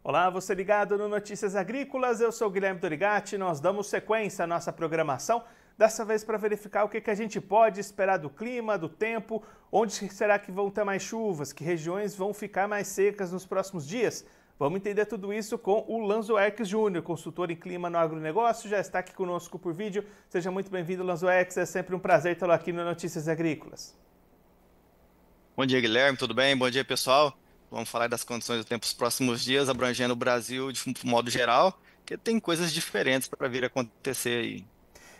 Olá, você ligado no Notícias Agrícolas, eu sou o Guilherme Dorigatti, nós damos sequência à nossa programação, dessa vez para verificar o que a gente pode esperar do clima, do tempo, onde será que vão ter mais chuvas, que regiões vão ficar mais secas nos próximos dias. Vamos entender tudo isso com o Lanzo Erques Júnior, consultor em clima no agronegócio, já está aqui conosco por vídeo. Seja muito bem-vindo, Lanzo Erques, é sempre um prazer tê-lo aqui no Notícias Agrícolas. Bom dia, Guilherme, tudo bem? Bom dia, pessoal. Vamos falar das condições do tempo nos próximos dias, abrangendo o Brasil de modo geral, que tem coisas diferentes para vir a acontecer aí.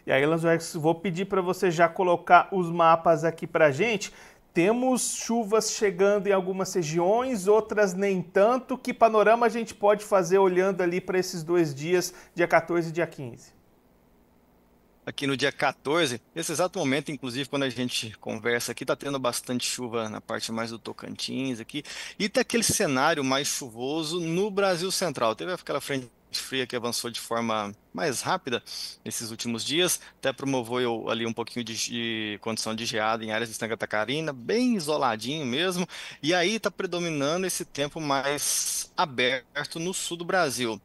E aí, Lanzoex, vou pedir para você já colocar os mapas aqui para a gente. Temos chuvas chegando em algumas regiões, outras nem tanto. Que panorama a gente pode fazer olhando ali para esses 2 dias, dia 14 e dia 15? Aqui no dia 14, nesse exato momento, inclusive, quando a gente conversa aqui, está tendo bastante chuva na parte mais do Tocantins aqui, e tá aquele cenário mais chuvoso no Brasil Central. Teve aquela frente fria que avançou de forma mais rápida nesses últimos dias, até promoveu ali um pouquinho de condição de geada em áreas de Santa Catarina, bem isoladinho mesmo, e aí está predominando esse tempo mais aberto no sul do Brasil.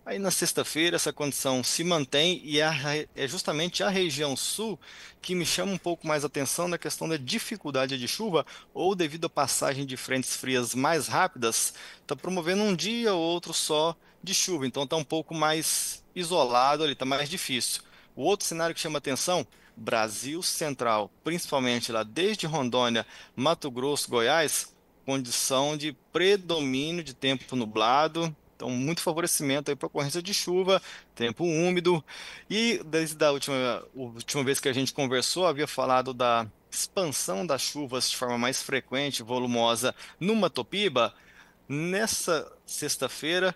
Aí na sexta-feira essa condição se mantém e é justamente a região sul que me chama um pouco mais atenção na questão da dificuldade de chuva ou devido à passagem de frentes frias mais rápidas, está promovendo um dia ou outro só de chuva, então está um pouco mais isolado ali, está mais difícil. O outro cenário que chama atenção, Brasil Central, principalmente lá desde Rondônia, Mato Grosso, Goiás, condição de predomínio de tempo nublado. Então, muito favorecimento aí para ocorrência de chuva, tempo úmido. E desde a última vez que a gente conversou, havia falado da expansão das chuvas de forma mais frequente, volumosa no Matopiba. Nessa sexta-feira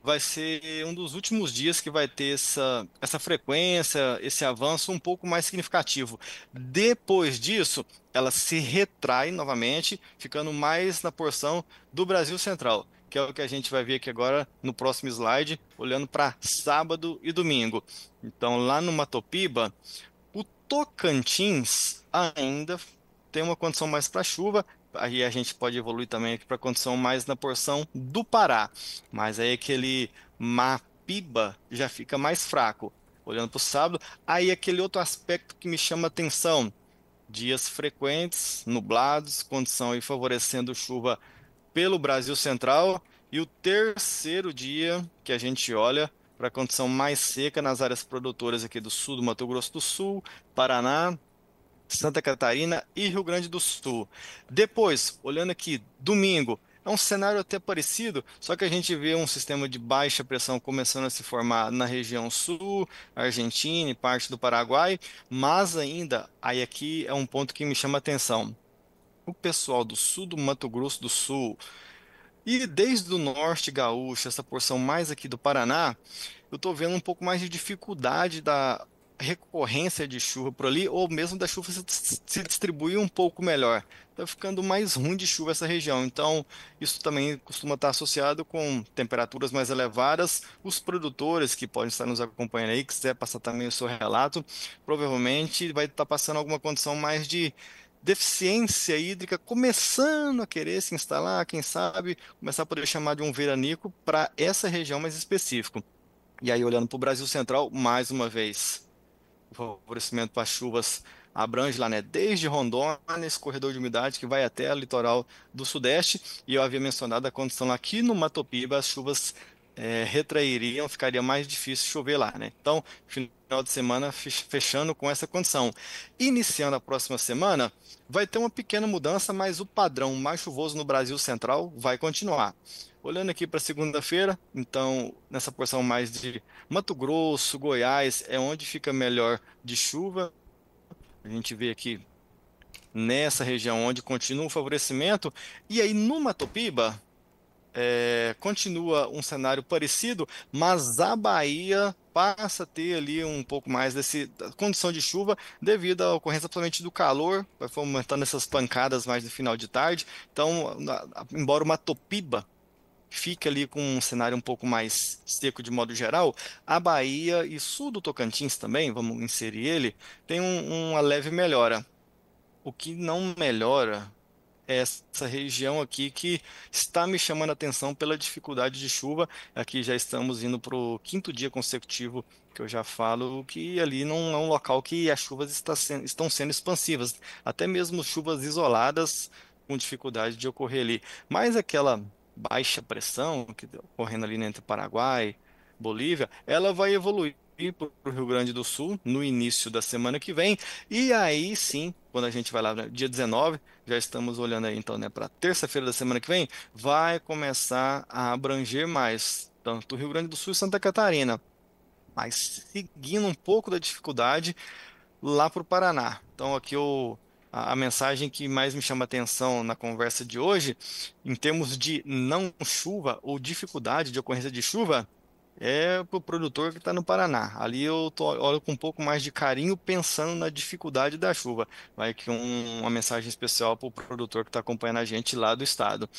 vai ser um dos últimos dias que vai ter essa frequência, esse avanço um pouco mais significativo. Depois disso, ela se retrai novamente, ficando mais na porção do Brasil Central, que é o que a gente vai ver aqui agora no próximo slide, olhando para sábado e domingo. Então, lá no Matopiba, o Tocantins ainda tem uma condição mais para chuva. Aí a gente pode evoluir também aqui para condição mais na porção do Pará. Mas aí aquele Mapiba já fica mais fraco. Olhando para o sábado, aí aquele outro aspecto que me chama atenção: dias frequentes, nublados, condição aí favorecendo chuva pelo Brasil Central. E o terceiro dia que a gente olha para a condição mais seca nas áreas produtoras aqui do sul do Mato Grosso do Sul, Paraná, Santa Catarina e Rio Grande do Sul. Depois, olhando aqui, domingo, é um cenário até parecido, só que a gente vê um sistema de baixa pressão começando a se formar na região sul, Argentina e parte do Paraguai, mas ainda, aí aqui é um ponto que me chama a atenção. O pessoal do sul do Mato Grosso do Sul e desde o norte gaúcho, essa porção mais aqui do Paraná, eu estou vendo um pouco mais de dificuldade da recorrência de chuva por ali, ou mesmo da chuva se distribuir um pouco melhor. Está ficando mais ruim de chuva essa região. Então, isso também costuma estar associado com temperaturas mais elevadas. Os produtores que podem estar nos acompanhando aí, que quiser passar também o seu relato, provavelmente vai estar passando alguma condição mais de deficiência hídrica, começando a querer se instalar, quem sabe, começar a poder chamar de um veranico para essa região mais específica. E aí, olhando para o Brasil Central, mais uma vez, o favorecimento para chuvas abrange lá, né? Desde Rondônia, esse corredor de umidade que vai até o litoral do Sudeste. E eu havia mencionado a condição lá aqui no Matopiba, as chuvas retrairiam, ficaria mais difícil chover lá, né? Então, final de semana fechando com essa condição. Iniciando a próxima semana, vai ter uma pequena mudança, mas o padrão mais chuvoso no Brasil Central vai continuar. Olhando aqui para segunda-feira, então, nessa porção mais de Mato Grosso, Goiás, é onde fica melhor de chuva. A gente vê aqui nessa região onde continua o favorecimento. E aí no Matopiba, continua um cenário parecido, mas a Bahia passa a ter ali um pouco mais da condição de chuva devido à ocorrência principalmente do calor, vai fomentando essas pancadas mais no final de tarde. Então, embora o Matopiba fica ali com um cenário um pouco mais seco de modo geral, a Bahia e sul do Tocantins também, vamos inserir ele, tem uma leve melhora. O que não melhora essa região aqui que está me chamando a atenção pela dificuldade de chuva. Aqui já estamos indo para o quinto dia consecutivo que eu já falo que ali não é um local que as chuvas estão sendo expansivas, até mesmo chuvas isoladas com dificuldade de ocorrer ali. Mas aquela baixa pressão que está ocorrendo ali entre Paraguai, Bolívia, ela vai evoluir para o Rio Grande do Sul no início da semana que vem. E aí sim, quando a gente vai lá no dia 19, já estamos olhando aí então, né, para terça-feira da semana que vem, vai começar a abranger mais tanto o Rio Grande do Sul e Santa Catarina, mas seguindo um pouco da dificuldade lá para o Paraná. Então aqui a mensagem que mais me chama atenção na conversa de hoje, em termos de não chuva ou dificuldade de ocorrência de chuva, é para o produtor que está no Paraná. Ali olho com um pouco mais de carinho, pensando na dificuldade da chuva. Vai que uma mensagem especial para o produtor que está acompanhando a gente lá do estado.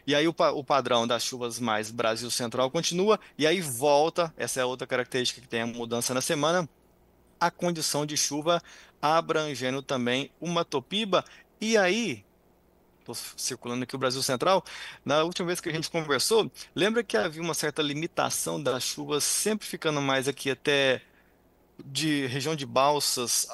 E aí o padrão das chuvas mais Brasil Central continua, e aí volta, essa é outra característica que tem a mudança na semana, a condição de chuva abrangendo também uma Topiba. E aí, estou circulando aqui o Brasil Central, na última vez que a gente conversou, lembra que havia uma certa limitação das chuvas sempre ficando mais aqui até de região de Balsas,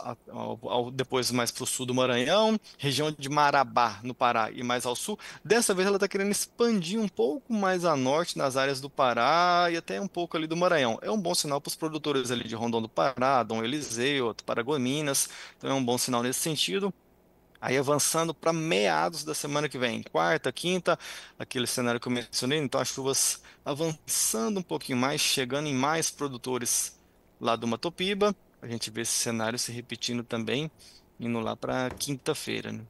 depois mais para o sul do Maranhão, região de Marabá, no Pará, e mais ao sul. Dessa vez ela está querendo expandir um pouco mais a norte, nas áreas do Pará e até um pouco ali do Maranhão. É um bom sinal para os produtores ali de Rondon do Pará, Dom Eliseu, Paragominas, então é um bom sinal nesse sentido. Aí avançando para meados da semana que vem, quarta, quinta, aquele cenário que eu mencionei, então as chuvas avançando um pouquinho mais, chegando em mais produtores lá do Matopiba. A gente vê esse cenário se repetindo também, indo lá para quinta-feira, né?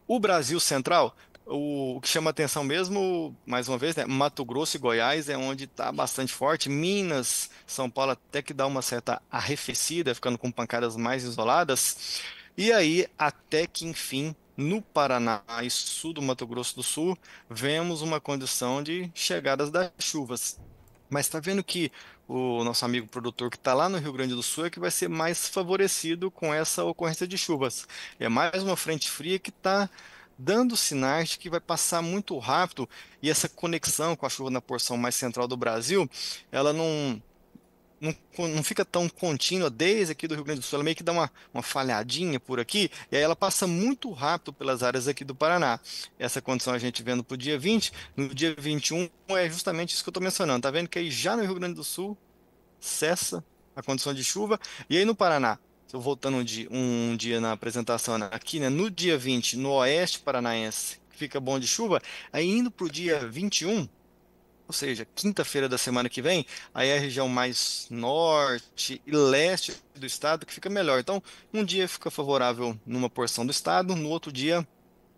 O Brasil Central, o que chama atenção mesmo, mais uma vez, né, Mato Grosso e Goiás é onde está bastante forte. Minas, São Paulo até que dá uma certa arrefecida, ficando com pancadas mais isoladas. E aí, até que enfim, no Paraná e sul do Mato Grosso do Sul, vemos uma condição de chegadas das chuvas. Mas está vendo que o nosso amigo produtor que está lá no Rio Grande do Sul é que vai ser mais favorecido com essa ocorrência de chuvas. É mais uma frente fria que está dando sinais de que vai passar muito rápido e essa conexão com a chuva na porção mais central do Brasil, ela não fica tão contínua desde aqui do Rio Grande do Sul, ela meio que dá uma falhadinha por aqui, e aí ela passa muito rápido pelas áreas aqui do Paraná. Essa condição a gente vendo para o dia 20, no dia 21 é justamente isso que eu estou mencionando. Tá vendo que aí já no Rio Grande do Sul cessa a condição de chuva, e aí no Paraná, eu voltando um dia na apresentação aqui, né, no dia 20, no oeste paranaense, fica bom de chuva, aí indo para o dia 21, ou seja, quinta-feira da semana que vem, aí é a região mais norte e leste do estado que fica melhor. Então, um dia fica favorável numa porção do estado, no outro dia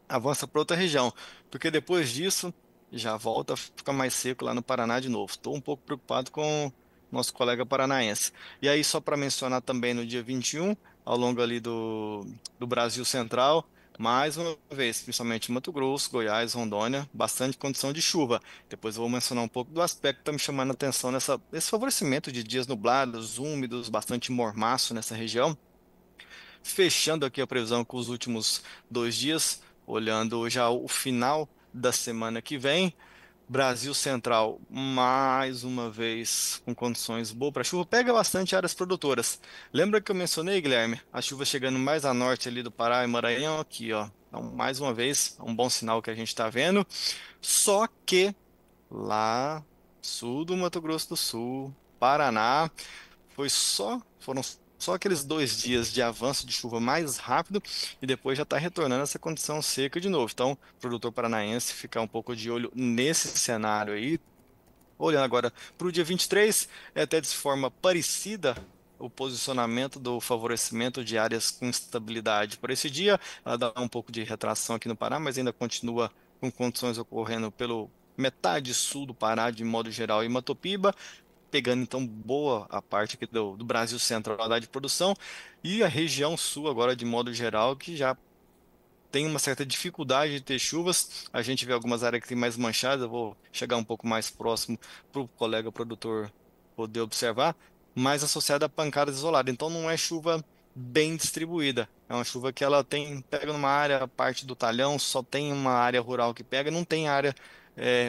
avança para outra região, porque depois disso já volta a ficar mais seco lá no Paraná de novo. Estou um pouco preocupado com nosso colega paranaense. E aí, só para mencionar também no dia 21, ao longo ali do Brasil Central, mais uma vez, principalmente Mato Grosso, Goiás, Rondônia, bastante condição de chuva. Depois eu vou mencionar um pouco do aspecto que está me chamando a atenção nesse favorecimento de dias nublados, úmidos, bastante mormaço nessa região. Fechando aqui a previsão com os últimos 2 dias, olhando já o final da semana que vem. Brasil Central, mais uma vez, com condições boas para chuva, pega bastante áreas produtoras. Lembra que eu mencionei, Guilherme, a chuva chegando mais a norte ali do Pará e Maranhão, aqui, ó. Então, mais uma vez, é um bom sinal que a gente está vendo. Só que lá, sul do Mato Grosso do Sul, Paraná, foram só aqueles 2 dias de avanço de chuva mais rápido e depois já está retornando essa condição seca de novo. Então, o produtor paranaense ficar um pouco de olho nesse cenário aí. Olhando agora para o dia 23, é até de forma parecida o posicionamento do favorecimento de áreas com estabilidade para esse dia. Ela dá um pouco de retração aqui no Pará, mas ainda continua com condições ocorrendo pelo metade sul do Pará, de modo geral, e Matopiba pegando então boa a parte aqui do Brasil Central da de produção e a região sul agora de modo geral que já tem uma certa dificuldade de ter chuvas. A gente vê algumas áreas que tem mais manchadas, eu vou chegar um pouco mais próximo para o colega produtor poder observar, mas associada a pancadas isoladas. Então não é chuva bem distribuída. É uma chuva que ela pega numa área, parte do talhão, só tem uma área rural que pega, não tem área,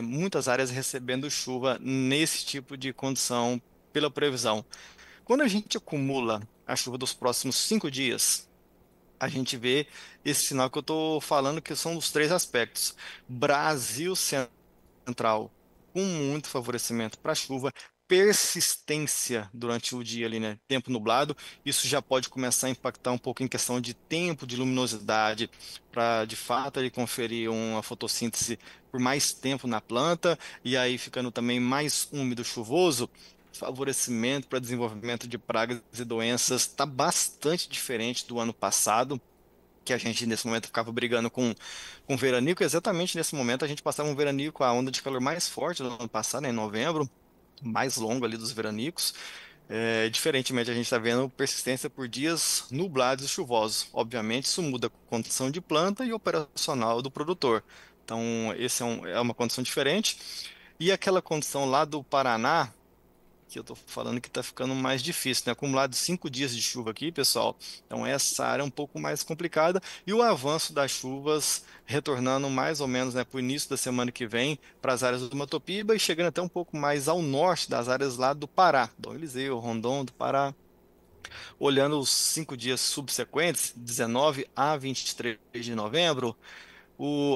muitas áreas recebendo chuva nesse tipo de condição pela previsão. Quando a gente acumula a chuva dos próximos 5 dias, a gente vê esse sinal que eu estou falando, que são os três aspectos. Brasil Central, com muito favorecimento para chuva, persistência durante o dia ali, né? Tempo nublado, isso já pode começar a impactar um pouco em questão de tempo, de luminosidade, para de fato ele conferir uma fotossíntese por mais tempo na planta, e aí ficando também mais úmido, chuvoso. Favorecimento para desenvolvimento de pragas e doenças está bastante diferente do ano passado, que a gente nesse momento ficava brigando com veranico. Exatamente nesse momento a gente passava um veranico, a onda de calor mais forte do ano passado, né, em novembro, mais longo ali dos veranicos. Diferentemente, a gente está vendo persistência por dias nublados e chuvosos. Obviamente, isso muda a condição de planta e operacional do produtor. Então, esse é uma condição diferente. E aquela condição lá do Paraná, que eu tô falando que tá ficando mais difícil, né? Acumulado 5 dias de chuva aqui, pessoal. Então essa área é um pouco mais complicada e o avanço das chuvas retornando mais ou menos, né, para o início da semana que vem para as áreas do Matopiba e chegando até um pouco mais ao norte das áreas lá do Pará, Dom Eliseu, Rondon do Pará. Olhando os 5 dias subsequentes, 19 a 23 de novembro,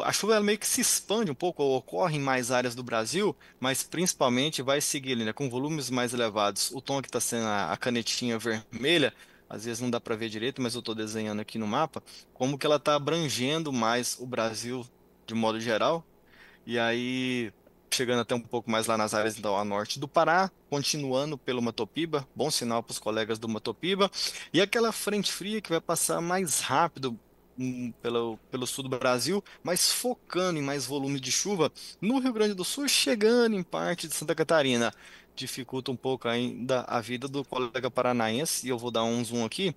a chuva ela meio que se expande um pouco, ou ocorre em mais áreas do Brasil, mas principalmente vai seguir ali, né, com volumes mais elevados. O tom que está sendo a canetinha vermelha, às vezes não dá para ver direito, mas eu estou desenhando aqui no mapa, como que ela está abrangendo mais o Brasil de modo geral. E aí, chegando até um pouco mais lá nas áreas então, a norte do Pará, continuando pelo Matopiba, bom sinal para os colegas do Matopiba, e aquela frente fria que vai passar mais rápido pelo sul do Brasil, mas focando em mais volume de chuva no Rio Grande do Sul, chegando em parte de Santa Catarina. Dificulta um pouco ainda a vida do colega paranaense, e eu vou dar um zoom aqui,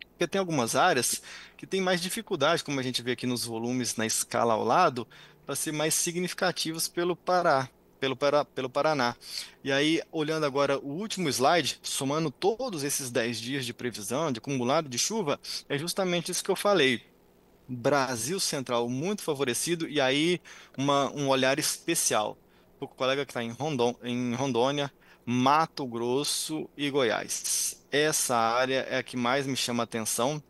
porque tem algumas áreas que têm mais dificuldade, como a gente vê aqui nos volumes na escala ao lado, para ser mais significativos pelo Pará, pelo Paraná. E aí, olhando agora o último slide, somando todos esses 10 dias de previsão, de acumulado de chuva, é justamente isso que eu falei. Brasil Central muito favorecido, e aí um olhar especial para o colega que está em Rondônia, Mato Grosso e Goiás. Essa área é a que mais me chama a atenção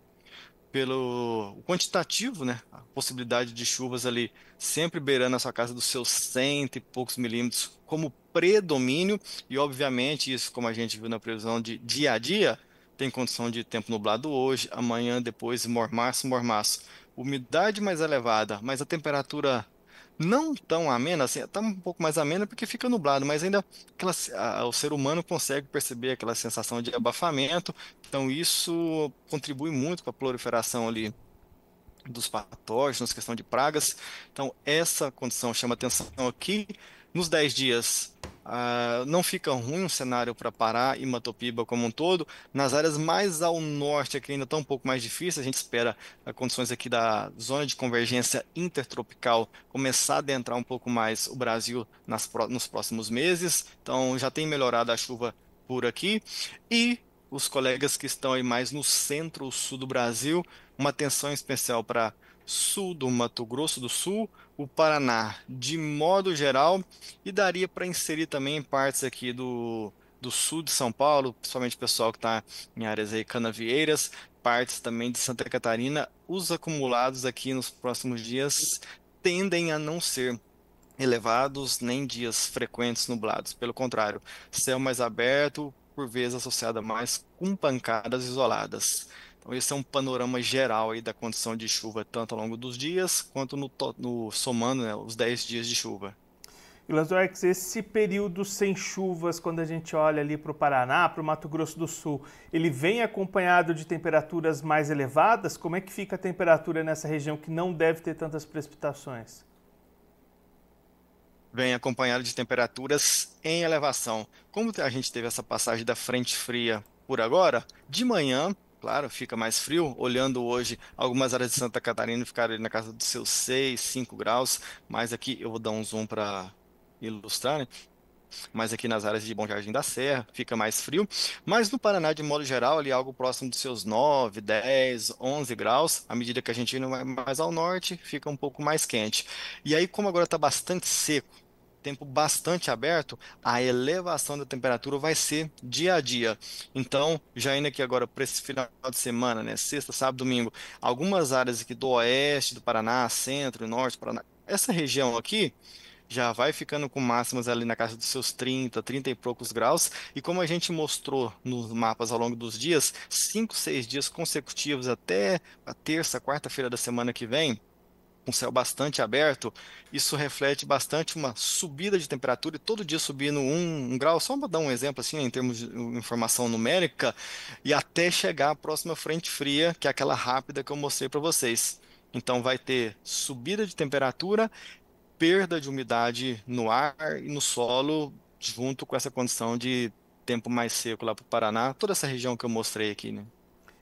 pelo quantitativo, né? A possibilidade de chuvas ali sempre beirando a sua casa dos seus cento e poucos milímetros como predomínio, e obviamente isso, como a gente viu na previsão de dia a dia, tem condição de tempo nublado hoje, amanhã, depois mormaço, mormaço. Umidade mais elevada, mas a temperatura não tão amena, assim, tá um pouco mais amena porque fica nublado, mas ainda o ser humano consegue perceber aquela sensação de abafamento, então isso contribui muito para a proliferação ali dos patógenos, questão de pragas. Então, essa condição chama atenção aqui. Nos 10 dias, não fica ruim o cenário para Pará e Matopiba como um todo. Nas áreas mais ao norte, aqui ainda está um pouco mais difícil. A gente espera condições aqui da zona de convergência intertropical começar a adentrar um pouco mais o Brasil nos próximos meses. Então, já tem melhorado a chuva por aqui. E os colegas que estão aí mais no centro-sul do Brasil, uma atenção especial para sul do Mato Grosso do Sul, o Paraná de modo geral, e daria para inserir também partes aqui do sul de São Paulo, principalmente o pessoal que está em áreas aí canavieiras, partes também de Santa Catarina. Os acumulados aqui nos próximos dias tendem a não ser elevados nem dias frequentes nublados. Pelo contrário, céu mais aberto, por vezes associado a mais com pancadas isoladas. Então, esse é um panorama geral aí da condição de chuva, tanto ao longo dos dias, quanto somando, né, os 10 dias de chuva. E Lasdoex, esse período sem chuvas, quando a gente olha ali para o Paraná, para o Mato Grosso do Sul, ele vem acompanhado de temperaturas mais elevadas? Como é que fica a temperatura nessa região que não deve ter tantas precipitações? Vem acompanhado de temperaturas em elevação. Como a gente teve essa passagem da frente fria por agora, de manhã, claro, fica mais frio. Olhando hoje, algumas áreas de Santa Catarina ficaram ali na casa dos seus 6, 5 graus, mas aqui eu vou dar um zoom para ilustrar, né? mas aqui nas áreas de Bom Jardim da Serra fica mais frio. Mas no Paraná, de modo geral, ali algo próximo dos seus 9, 10, 11 graus. À medida que a gente indo mais ao norte, fica um pouco mais quente. E aí, como agora está bastante seco, tempo bastante aberto, a elevação da temperatura vai ser dia a dia. Então, já indo aqui agora para esse final de semana, né, sexta, sábado, domingo, algumas áreas aqui do oeste do Paraná, centro e norte do Paraná, essa região aqui já vai ficando com máximas ali na casa dos seus 30, 30 e poucos graus. E como a gente mostrou nos mapas ao longo dos dias, 5, 6 dias consecutivos até a terça, quarta-feira da semana que vem, com céu bastante aberto, isso reflete bastante uma subida de temperatura e todo dia subindo um grau, só para dar um exemplo assim, em termos de informação numérica, e até chegar à próxima frente fria, que é aquela rápida que eu mostrei para vocês. Então vai ter subida de temperatura, perda de umidade no ar e no solo, junto com essa condição de tempo mais seco lá para o Paraná, toda essa região que eu mostrei aqui, né?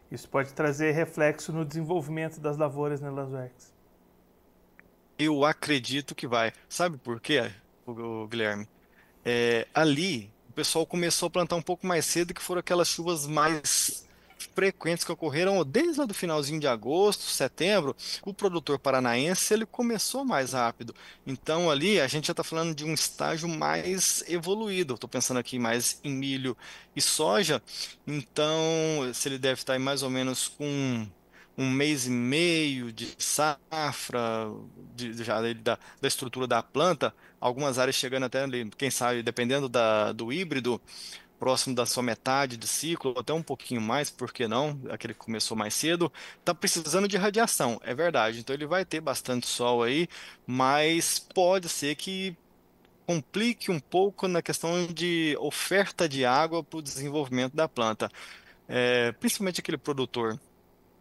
Isso pode trazer reflexo no desenvolvimento das lavouras, né, Lanzoex? Eu acredito que vai. Sabe por quê, Guilherme? Ali, o pessoal começou a plantar um pouco mais cedo, que foram aquelas chuvas mais frequentes que ocorreram desde lá do finalzinho de agosto, setembro. O produtor paranaense ele começou mais rápido. Então ali a gente já está falando de um estágio mais evoluído. Estou pensando aqui mais em milho e soja. Então, se ele deve estar aí mais ou menos com um mês e meio de safra, já da estrutura da planta, algumas áreas chegando até ali, quem sabe, dependendo do híbrido, próximo da sua metade de ciclo, até um pouquinho mais, por que não? Aquele que começou mais cedo, está precisando de radiação, é verdade. Então ele vai ter bastante sol aí, mas pode ser que complique um pouco na questão de oferta de água para o desenvolvimento da planta. Principalmente aquele produtor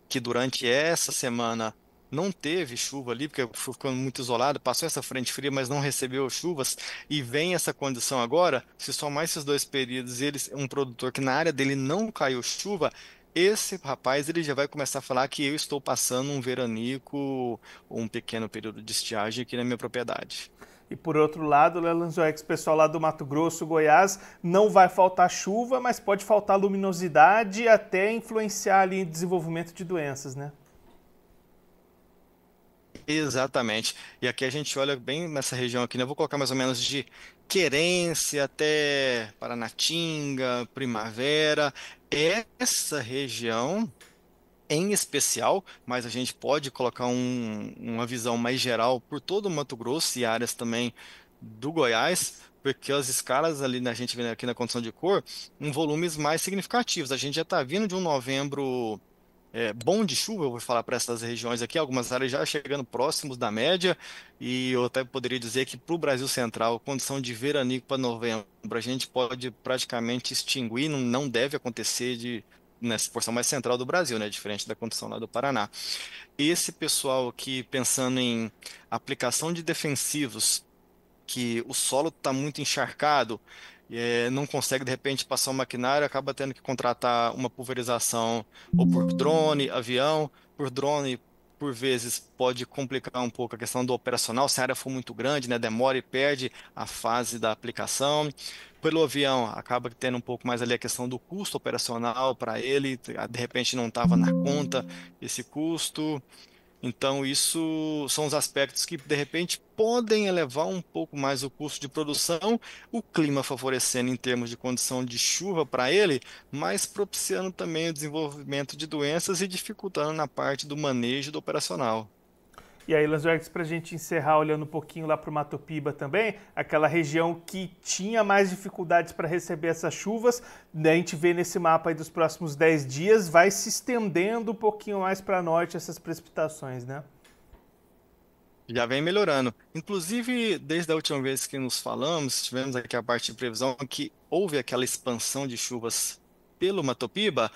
que durante essa semana não teve chuva ali, porque ficou muito isolado, passou essa frente fria, mas não recebeu chuvas, e vem essa condição agora, se somar esses dois períodos, um produtor que na área dele não caiu chuva, esse rapaz ele já vai começar a falar que eu estou passando um veranico, um pequeno período de estiagem aqui na minha propriedade. E por outro lado, né, Lanzoex, pessoal lá do Mato Grosso, Goiás, não vai faltar chuva, mas pode faltar luminosidade e até influenciar ali em desenvolvimento de doenças, né? Exatamente. E aqui a gente olha bem nessa região aqui, né? Eu vou colocar mais ou menos de Querência até Paranatinga, Primavera. Essa região em especial, mas a gente pode colocar uma visão mais geral por todo o Mato Grosso e áreas também do Goiás, porque as escalas ali, né, a gente vê aqui na condição de cor, em volumes mais significativos. A gente já está vindo de um novembro bom de chuva, eu vou falar para essas regiões aqui, algumas áreas já chegando próximos da média, e eu até poderia dizer que para o Brasil Central, condição de veranico para novembro, a gente pode praticamente extinguir, não deve acontecer nessa porção mais central do Brasil, né, diferente da condição lá do Paraná. Esse pessoal aqui pensando em aplicação de defensivos, que o solo está muito encharcado, não consegue de repente passar um maquinário, acaba tendo que contratar uma pulverização ou por drone, avião, por drone. Por vezes pode complicar um pouco a questão do operacional, se a área for muito grande, né, demora e perde a fase da aplicação. Pelo avião, acaba tendo um pouco mais ali a questão do custo operacional para ele, de repente não estava na conta esse custo. Então, isso são os aspectos que, de repente, podem elevar um pouco mais o custo de produção, o clima favorecendo em termos de condição de chuva para ele, mas propiciando também o desenvolvimento de doenças e dificultando na parte do manejo do operacional. E aí, Lanzoex, para a gente encerrar olhando um pouquinho lá para o Mato Piba também, aquela região que tinha mais dificuldades para receber essas chuvas, né, a gente vê nesse mapa aí dos próximos 10 dias, vai se estendendo um pouquinho mais para norte essas precipitações, né? Já vem melhorando. Inclusive, desde a última vez que nos falamos, tivemos aqui a parte de previsão que houve aquela expansão de chuvas pelo Mato Piba.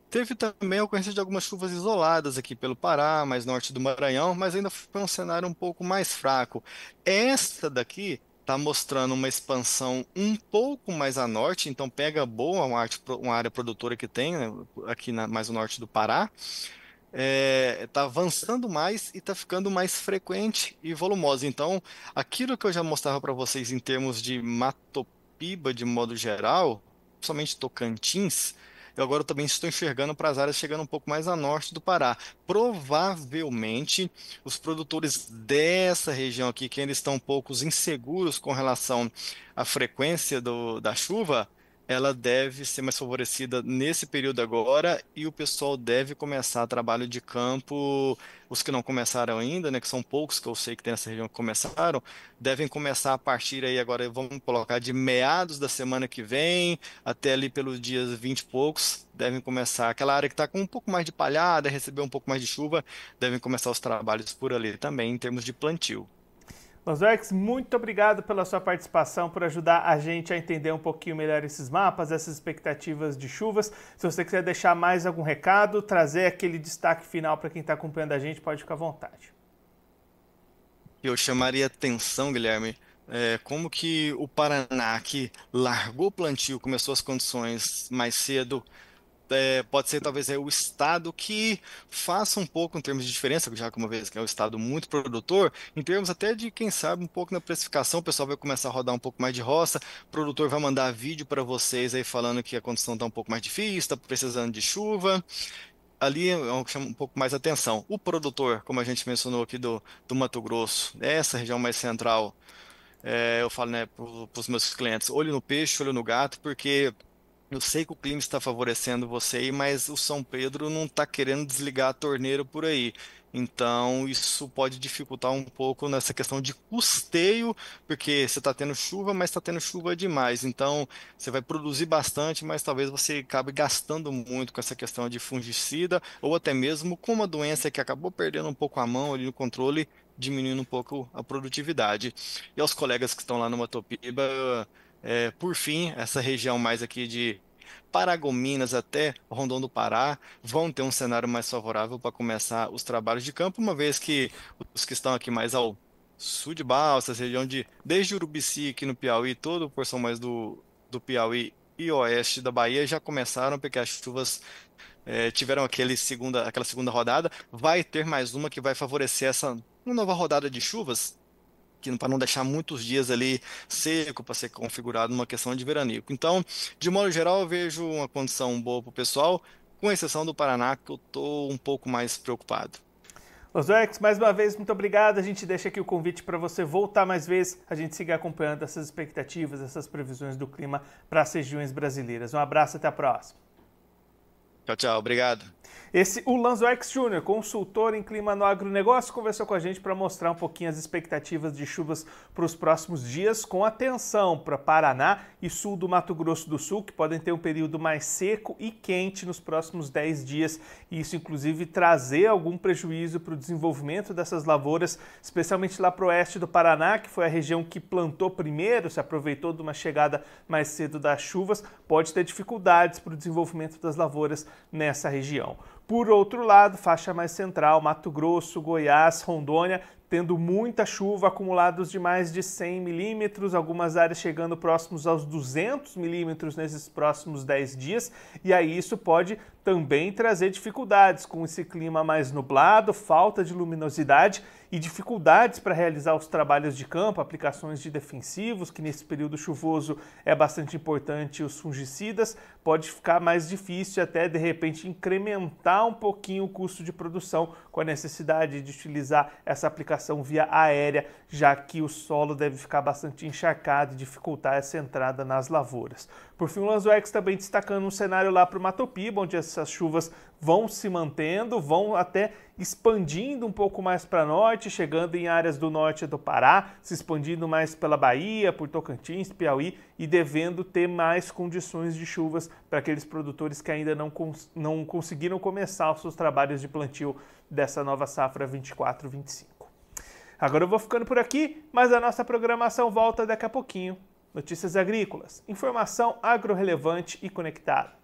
Teve também a ocorrência de algumas chuvas isoladas aqui pelo Pará, mais norte do Maranhão, mas ainda foi um cenário um pouco mais fraco. Esta daqui está mostrando uma expansão um pouco mais a norte, então pega boa uma área produtora que tem, né, aqui mais no norte do Pará. está avançando mais e está ficando mais frequente e volumosa. Então, aquilo que eu já mostrava para vocês em termos de Matopiba de modo geral, principalmente Tocantins, eu agora também estou enxergando para as áreas chegando um pouco mais a norte do Pará. Provavelmente, os produtores dessa região aqui, que ainda estão um pouco inseguros com relação à frequência da chuva, ela deve ser mais favorecida nesse período agora e o pessoal deve começar trabalho de campo, os que não começaram ainda, né, que são poucos que eu sei que tem nessa região que começaram, devem começar a partir aí agora, vamos colocar de meados da semana que vem até ali pelos dias 20 e poucos, devem começar, aquela área que está com um pouco mais de palhada, receber um pouco mais de chuva, devem começar os trabalhos por ali também em termos de plantio. Lanzoex, muito obrigado pela sua participação, por ajudar a gente a entender um pouquinho melhor esses mapas, essas expectativas de chuvas. Se você quiser deixar mais algum recado, trazer aquele destaque final para quem está acompanhando a gente, pode ficar à vontade. Eu chamaria atenção, Guilherme, como que o Paraná, que largou o plantio, começou as condições mais cedo, pode ser talvez o estado que faça um pouco em termos de diferença, já que uma vez que é um estado muito produtor, em termos até de, quem sabe, um pouco na precificação, o pessoal vai começar a rodar um pouco mais de roça, o produtor vai mandar vídeo para vocês aí falando que a condição está um pouco mais difícil, está precisando de chuva. Ali é o que chama um pouco mais atenção. O produtor, como a gente mencionou aqui do Mato Grosso, essa região mais central, eu falo, né, para os meus clientes, olho no peixe, olho no gato, porque eu sei que o clima está favorecendo você aí, mas o São Pedro não está querendo desligar a torneira por aí. Então, isso pode dificultar um pouco nessa questão de custeio, porque você está tendo chuva, mas está tendo chuva demais. Então, você vai produzir bastante, mas talvez você acabe gastando muito com essa questão de fungicida, ou até mesmo com uma doença que acabou perdendo um pouco a mão ali no controle, diminuindo um pouco a produtividade. E aos colegas que estão lá no Matopiba, por fim, essa região mais aqui de Paragominas até Rondon do Pará vão ter um cenário mais favorável para começar os trabalhos de campo, uma vez que os que estão aqui mais ao sul de Balsas, região de desde Urubici aqui no Piauí, toda a porção mais do Piauí e oeste da Bahia já começaram, porque as chuvas tiveram aquela segunda rodada. Vai ter mais uma que vai favorecer essa uma nova rodada de chuvas que para não deixar muitos dias ali seco para ser configurado numa questão de veranico. Então, de modo geral, eu vejo uma condição boa para o pessoal, com exceção do Paraná, que eu estou um pouco mais preocupado. Lanzoex, mais uma vez, muito obrigado. A gente deixa aqui o convite para você voltar mais vezes, a gente seguir acompanhando essas expectativas, essas previsões do clima para as regiões brasileiras. Um abraço, até a próxima. Tchau, tchau, obrigado. O Lanzoex Júnior, consultor em clima no agronegócio, conversou com a gente para mostrar um pouquinho as expectativas de chuvas para os próximos dias, com atenção para Paraná e sul do Mato Grosso do Sul, que podem ter um período mais seco e quente nos próximos 10 dias, e isso inclusive trazer algum prejuízo para o desenvolvimento dessas lavouras, especialmente lá para o oeste do Paraná, que foi a região que plantou primeiro, se aproveitou de uma chegada mais cedo das chuvas, pode ter dificuldades para o desenvolvimento das lavouras nessa região. Por outro lado, faixa mais central, Mato Grosso, Goiás, Rondônia, tendo muita chuva, acumulados de mais de 100 milímetros, algumas áreas chegando próximos aos 200 milímetros nesses próximos 10 dias, e aí isso pode também trazer dificuldades com esse clima mais nublado, falta de luminosidade e dificuldades para realizar os trabalhos de campo, aplicações de defensivos, que nesse período chuvoso é bastante importante, os fungicidas, pode ficar mais difícil até de repente incrementar um pouquinho o custo de produção com a necessidade de utilizar essa aplicação via aérea, já que o solo deve ficar bastante encharcado e dificultar essa entrada nas lavouras. Por fim, o Lanzoex também destacando um cenário lá para o Matopiba, onde essas chuvas vão se mantendo, vão até expandindo um pouco mais para norte, chegando em áreas do norte do Pará, se expandindo mais pela Bahia, por Tocantins, Piauí e devendo ter mais condições de chuvas para aqueles produtores que ainda não conseguiram começar os seus trabalhos de plantio dessa nova safra 24-25. Agora eu vou ficando por aqui, mas a nossa programação volta daqui a pouquinho. Notícias agrícolas, informação agro-relevante e conectada.